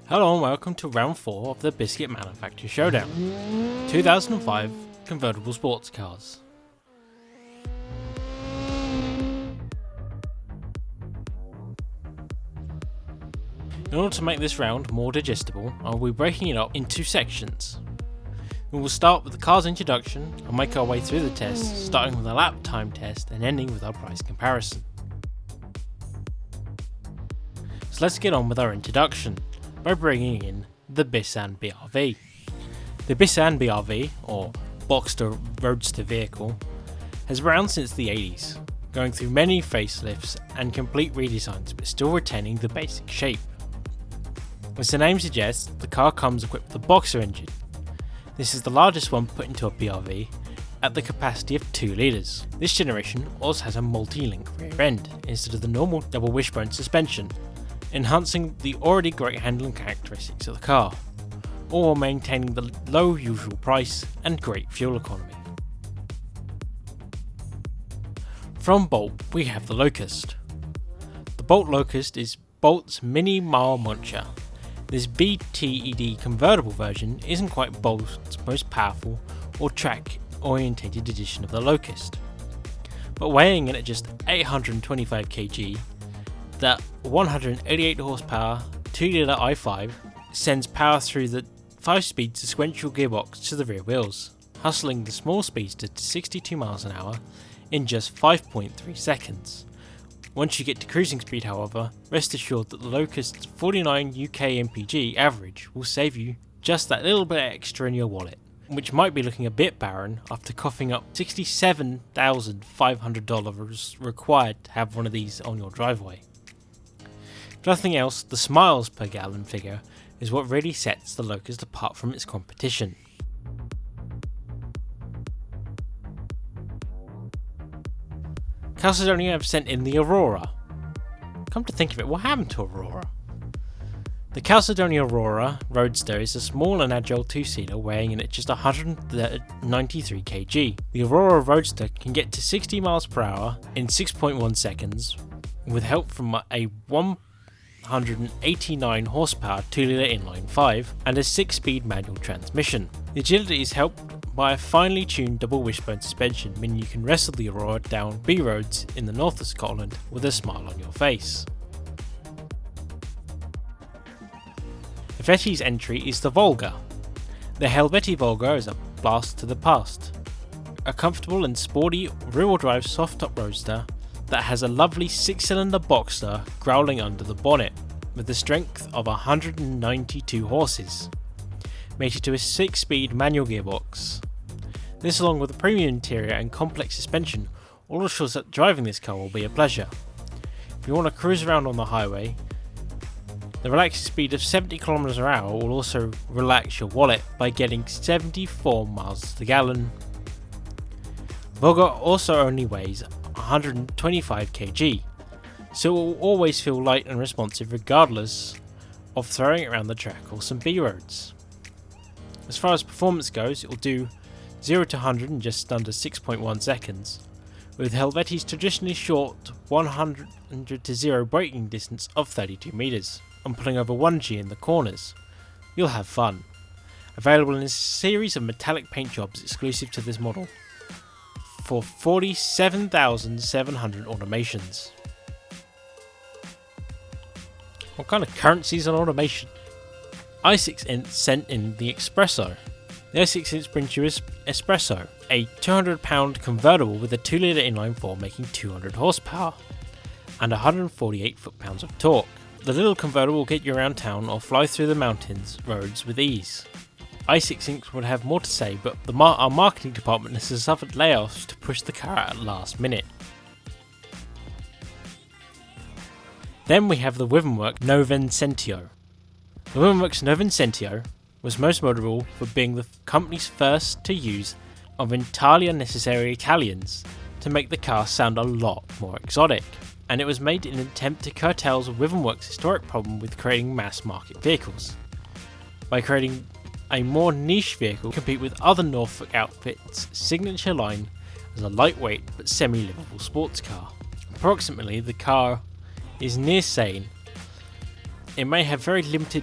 Hello and welcome to round 4 of the Bskit Manufacture Showdown, 2005 convertible sports cars. In order to make this round more digestible, I will be breaking it up in 2 sections. We will start with the car's introduction and make our way through the tests, starting with a lap time test and ending with our price comparison. So let's get on with our introduction by bringing in the Bskit BRV. The Bskit BRV, or Boxster Roadster vehicle, has been around since the 80s, going through many facelifts and complete redesigns but still retaining the basic shape. As the name suggests, the car comes equipped with a Boxster engine. This is the largest one put into a BRV at the capacity of 2 litres. This generation also has a multi-link rear end instead of the normal double wishbone suspension, enhancing the already great handling characteristics of the car, all while maintaining the low usual price and great fuel economy. From Bolt we have the Locust. The Bolt Locust is Bolt's mini mile muncher. This BTED convertible version isn't quite Bolt's most powerful or track orientated edition of the Locust, but weighing in at just 825 kg, that 188 horsepower 2-litre i5 sends power through the 5-speed sequential gearbox to the rear wheels, hustling the small speedster to 62 miles an hour in just 5.3 seconds. Once you get to cruising speed, however, rest assured that the Locust's 49 UK MPG average will save you just that little bit extra in your wallet, which might be looking a bit barren after coughing up $67,500 required to have one of these on your driveway. If nothing else, the miles per gallon figure is what really sets the Locust apart from its competition. Calcedonia have sent in the Aurora. Come to think of it, what happened to Aurora? The Calcedonia Aurora Roadster is a small and agile 2-seater weighing in at just 193 kg. The Aurora Roadster can get to 60 miles per hour in 6.1 seconds with help from a 189 horsepower 2-litre inline 5 and a 6-speed manual transmission. The agility is helped by a finely tuned double wishbone suspension, meaning you can wrestle the Aurora down B roads in the north of Scotland with a smile on your face. Helveti's entry is the Volga. The Helveti Volga is a blast to the past. A comfortable and sporty rear-wheel drive soft-top roadster that has a lovely 6-cylinder Boxster growling under the bonnet, with the strength of 192 horses, mated to a 6-speed manual gearbox. This, along with a premium interior and complex suspension, all assures that driving this car will be a pleasure. If you want to cruise around on the highway, the relaxing speed of 70 km per hour will also relax your wallet by getting 74 miles to the gallon. Volga also only weighs 125 kg, so it will always feel light and responsive regardless of throwing it around the track or some B roads. As far as performance goes, it will do 0 to 100 in just under 6.1 seconds, with Helveti's traditionally short 100 to 0 braking distance of 32 meters, and pulling over 1G in the corners. You'll have fun. Available in a series of metallic paint jobs exclusive to this model for 47,700 automations. What kind of currencies on automation? i6 sent in the Espresso. The i6 brings you Espresso, a 200-pound convertible with a 2-litre inline 4 making 200 horsepower and 148 foot-pounds of torque. The little convertible will get you around town or fly through the mountains roads with ease. i6 would have more to say, but our marketing department has suffered layoffs to push the car out at last minute. Then we have the Withenwerk Novecento. The Withenwerk's Novecento was most notable for being the company's first to use of entirely unnecessary Italians to make the car sound a lot more exotic, and it was made in an attempt to curtail Withenwerk's historic problem with creating mass market vehicles, by creating a more niche vehicle to compete with other Norfolk outfits' signature line as a lightweight but semi-livable sports car. Approximately, the car is near sane. It may have very limited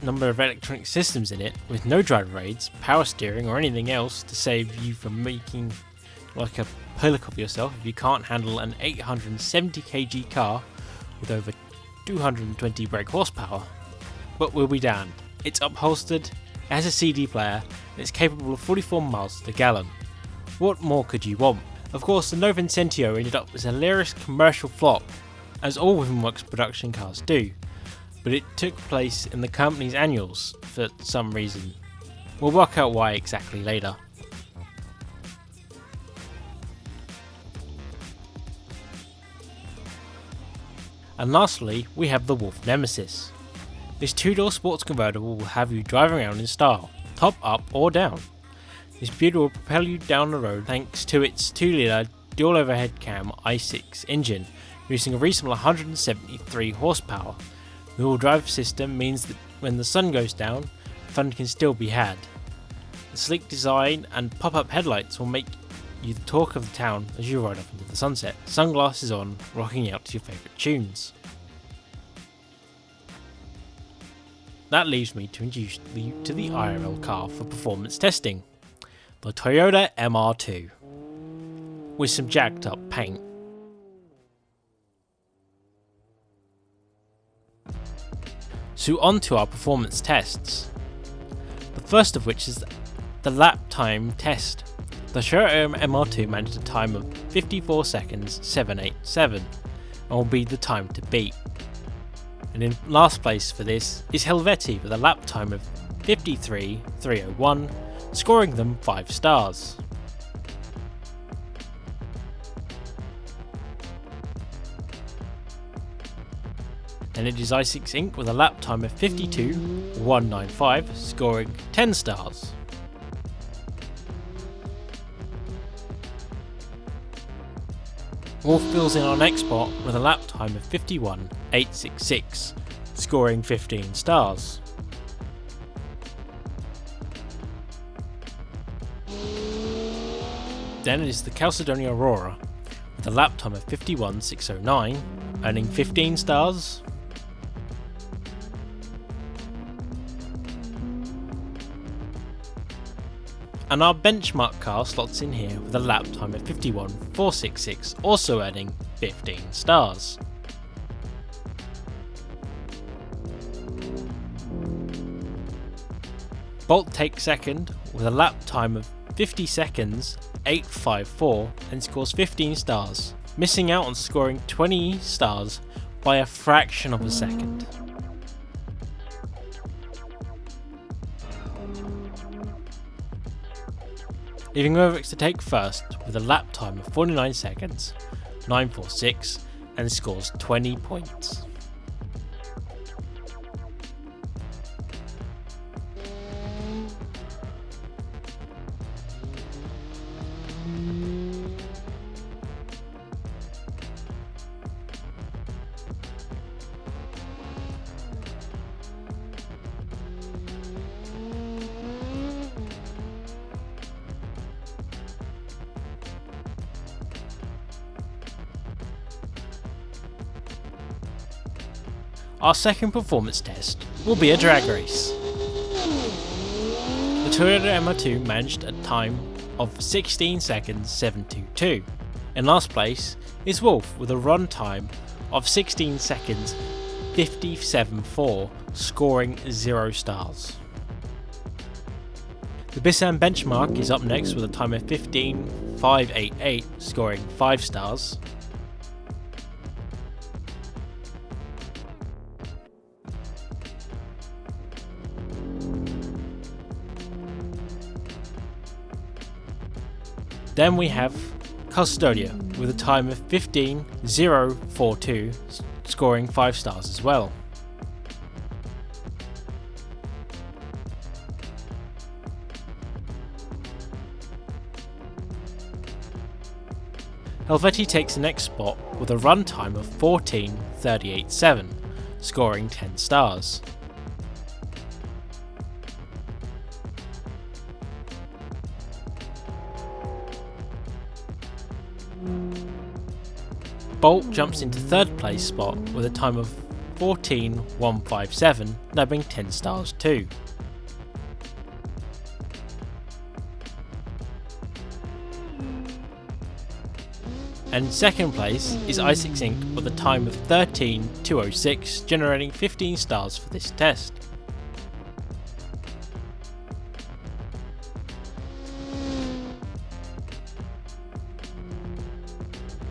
number of electronic systems in it, with no driver aids, power steering or anything else to save you from making like a pillock of yourself if you can't handle an 870 kg car with over 220 brake horsepower. But we'll be damned. It's upholstered, it has a CD player, and it's capable of 44 miles to the gallon. What more could you want? Of course, the Nova Incentio ended up as a hilarious commercial flop, as all Withenworks production cars do, but it took place in the company's annuals for some reason. We'll work out why exactly later. And lastly, we have the Wolf Nemesis. This two-door sports convertible will have you driving around in style, top up or down. This beauty will propel you down the road thanks to its 2-litre dual overhead cam i6 engine, producing a reasonable 173 horsepower. The all drive system means that when the sun goes down, fun can still be had. The sleek design and pop-up headlights will make you the talk of the town as you ride off into the sunset, sunglasses on, rocking out to your favourite tunes. That leaves me to introduce you to the IRL car for performance testing, the Toyota MR2, with some jacked up paint. So on to our performance tests, the first of which is the lap time test. The Toyota MR2 managed a time of 54 seconds 787 and will be the time to beat. And in last place for this is Helvetii with a lap time of 53.301, scoring them 5 stars. And it is i6 Inc with a lap time of 52.195, scoring 10 stars. Wolf fills in our next spot with a lap time of 51.866, scoring 15 stars. Then it is the Chalcedony Aurora with a lap time of 51.609, earning 15 stars. And our benchmark car slots in here with a lap time of 51.466, also earning 15 stars. Bolt takes second with a lap time of 50 seconds 854 and scores 15 stars, missing out on scoring 20 stars by a fraction of a second. Leaving Withenworks to take first with a lap time of 49 seconds 946 and scores 20 points. Our second performance test will be a drag race. The Toyota MR2 managed a time of 16 seconds 722. In last place is Wolf with a run time of 16 seconds 57.4, scoring 0 stars. The Bskit benchmark is up next with a time of 15.588, scoring 5 stars. Then we have Custodia with a time of 15.042, scoring 5 stars as well. Helvetii takes the next spot with a run time of 14.387, scoring 10 stars. Bolt jumps into 3rd place spot with a time of 14.157, nabbing 10 stars too. And 2nd place is Isaac Inc. with a time of 13.206, generating 15 stars for this test.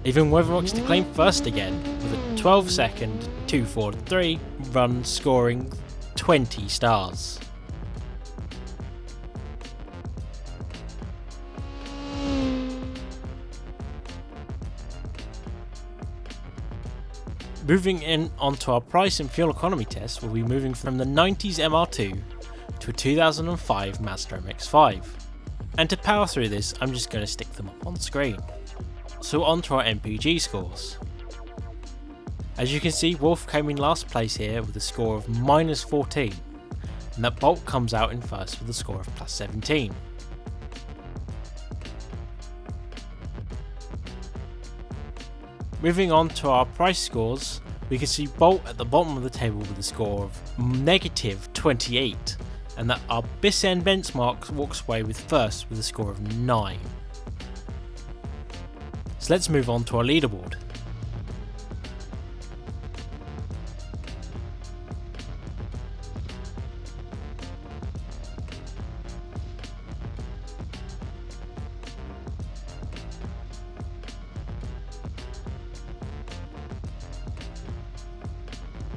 Even Weatherbox to claim first again, with a 12-second 2.43 run scoring 20 stars. Moving in onto our price and fuel economy test, we'll be moving from the 90s MR2 to a 2005 Mazda MX-5. And to power through this, I'm just going to stick them up on screen. So on to our MPG scores. As you can see, Wolf came in last place here with a score of -14, and that Bolt comes out in first with a score of +17. Moving on to our price scores, we can see Bolt at the bottom of the table with a score of -28, and that our Bskit benchmark walks away with first with a score of 9. So let's move on to our leaderboard.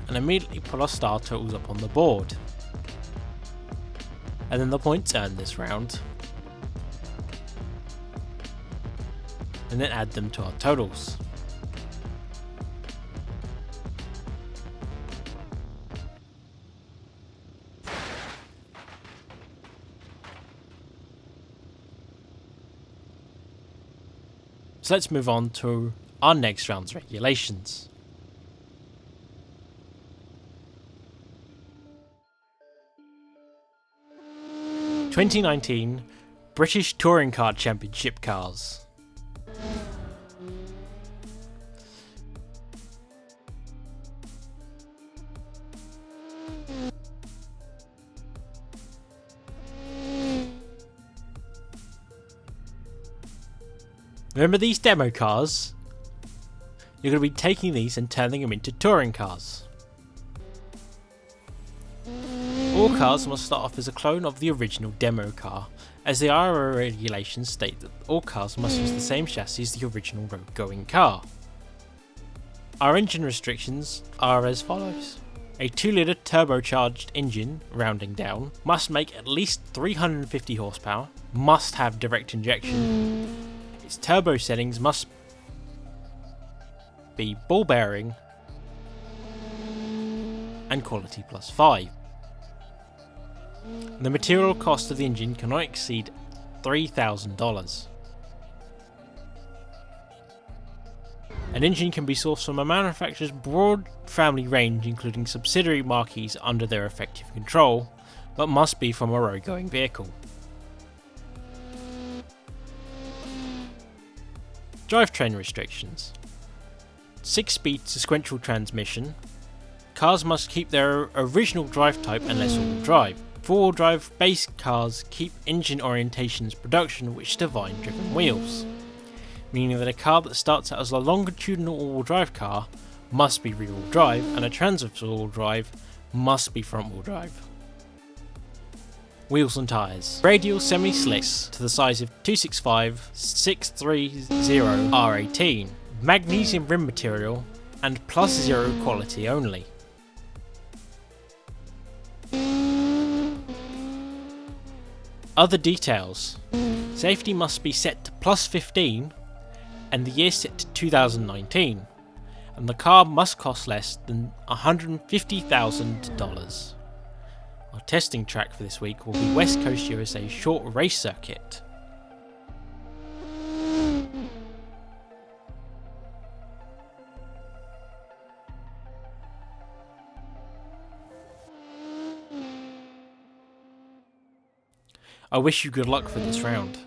And immediately put our star totals up on the board. And then the points earned this round. And then add them to our totals. So let's move on to our next round's regulations. (2019) British Touring Car Championship cars. Remember these demo cars? You're going to be taking these and turning them into touring cars. All cars must start off as a clone of the original demo car, as the IRO regulations state that all cars must use the same chassis as the original road-going car. Our engine restrictions are as follows. A 2-litre turbocharged engine, rounding down, must make at least 350 horsepower, must have direct injection, its turbo settings must be ball bearing, and quality +5. The material cost of the engine cannot exceed $3,000. An engine can be sourced from a manufacturer's broad family range, including subsidiary marques under their effective control, but must be from a road-going vehicle. Drivetrain restrictions. 6-speed sequential transmission. Cars must keep their original drive type unless all-wheel drive. 4-wheel drive base cars keep engine orientations production which define driven wheels, meaning that a car that starts out as a longitudinal all-wheel drive car must be rear-wheel drive, and a transversal all-wheel drive must be front-wheel drive. Wheels and tyres. Radial semi-slicks to the size of 265/630 R18. Magnesium rim material and +0 quality only. Other details. Safety must be set to +15 and the year set to 2019, and the car must cost less than $150,000. Our testing track for this week will be West Coast USA Short Race Circuit. I wish you good luck for this round.